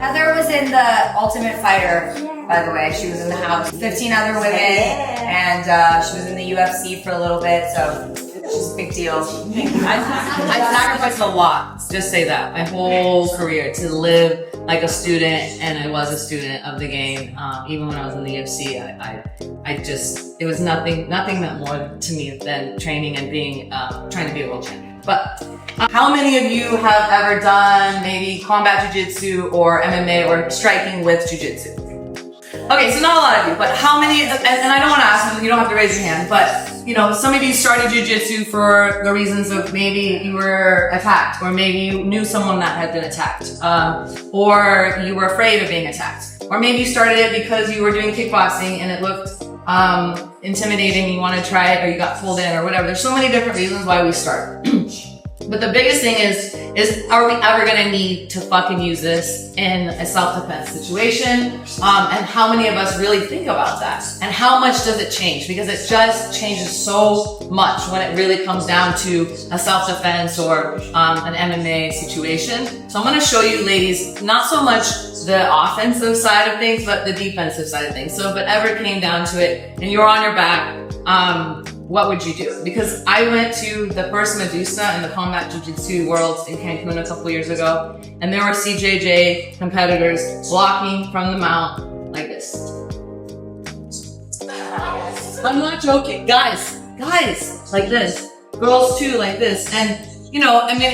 Heather was in the Ultimate Fighter, by the way. She was in the house. 15 other women, and she was in the UFC for a little bit, so she's a big deal. I sacrificed a lot, just say that, my whole career to live like a student, and I was a student of the game. Even when I was in the UFC, it was nothing meant more to me than training and being, trying to be a world champion. But how many of you have ever done maybe combat jiu-jitsu or MMA or striking with jiu-jitsu? Okay, so not a lot of you, but how many, and I don't want to ask you, you don't have to raise your hand, but you know, some of you started jiu-jitsu for the reasons of maybe you were attacked, or maybe you knew someone that had been attacked, or you were afraid of being attacked, or maybe you started it because you were doing kickboxing and it looked intimidating, you want to try it, or you got pulled in, or whatever. There's so many different reasons why we start. But the biggest thing is are we ever gonna need to fucking use this in a self-defense situation? And how many of us really think about that? And how much does it change? Because it just changes so much when it really comes down to a self-defense or an MMA situation. So I'm gonna show you, ladies, not so much the offensive side of things, but the defensive side of things. So if it ever came down to it and you're on your back, what would you do? Because I went to the first Medusa in the combat jiu-jitsu worlds in Cancun a couple years ago, and there were CJJ competitors blocking from the mount like this. I'm not joking, guys, like this. Girls too, like this. And you know, I mean,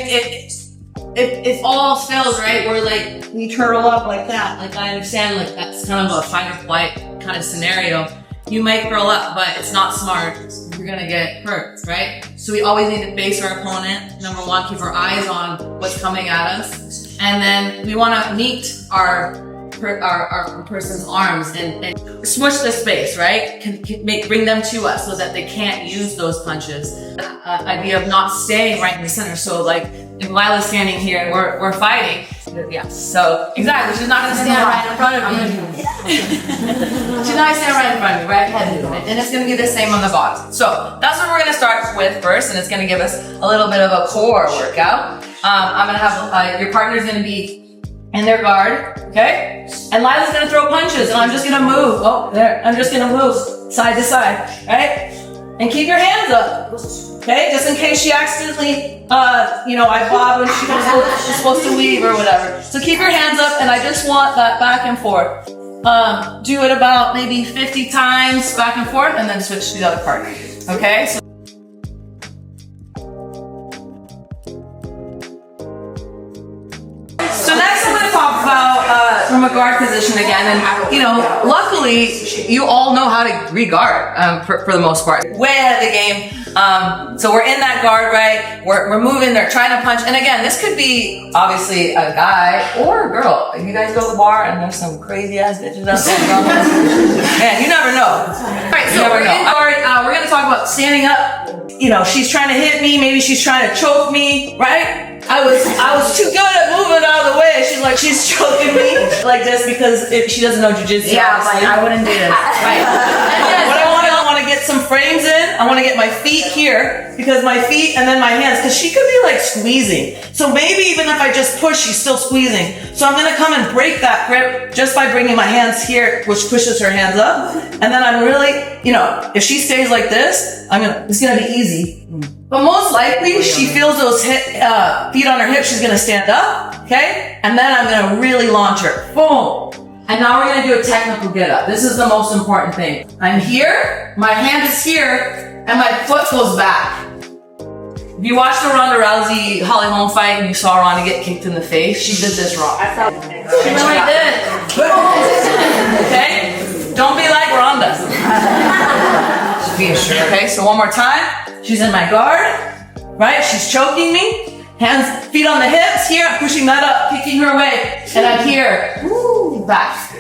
it all spells, right? Where like we turtle up like that. Like I understand, like that's kind of a fight or flight kind of scenario. You might curl up, but it's not smart. You're gonna get hurt, right? So we always need to face our opponent. Number one, keep our eyes on what's coming at us. And then we wanna meet our person's arms and smush the space, right? Bring them to us so that they can't use those punches. Idea of not staying right in the center. So like, if Lila's standing here and we're fighting, yeah, so exactly, she's not gonna stand right in front of me. She's not gonna stand right in front of me, right? Head movement. And it's gonna be the same on the bottom. So that's what we're gonna start with first, and it's gonna give us a little bit of a core workout. I'm gonna have, your partner's gonna be in their guard, okay? And Lila's gonna throw punches, and I'm just gonna move. Oh, there, I'm just gonna move side to side, right? And keep your hands up, okay? Just in case she accidentally, I bob when she's supposed to leave or whatever. So keep your hands up, and I just want that back and forth. Do it about maybe 50 times back and forth, and then switch to the other partner, okay? So next I'm gonna talk about from a guard position again, and you know, luckily you all know how to re-guard for the most part. Way ahead of the game. So we're in that guard, right? We're moving, they're trying to punch, and again, this could be obviously a guy or a girl. If you guys go to the bar and there's some crazy ass bitches out there, man, you never know. All right, so we're in guard. We're gonna talk about standing up. You know, she's trying to hit me, maybe she's trying to choke me, right? I was too good at moving out of the way. She's choking me like this because if she doesn't know jiu-jitsu. Yeah, like I wouldn't do this. Right. I want to get some frames in. I want to get my feet here because my feet and then my hands, because she could be like squeezing. So maybe even if I just push, she's still squeezing. So I'm going to come and break that grip just by bringing my hands here, which pushes her hands up. And then I'm really, if she stays like this, it's going to be easy. But most likely, she feels those feet on her hips. She's gonna stand up, okay? And then I'm gonna really launch her. Boom! And now we're gonna do a technical get up. This is the most important thing. I'm here, my hand is here, and my foot goes back. If you watched the Ronda Rousey Holly Holm fight and you saw Ronda get kicked in the face, she did this wrong. She really did. Okay? Don't be like Ronda. Just be sure, okay? So one more time. She's in my guard, right? She's choking me. Hands, feet on the hips. Here, I'm pushing that up, kicking her away. And I'm here. Woo, back.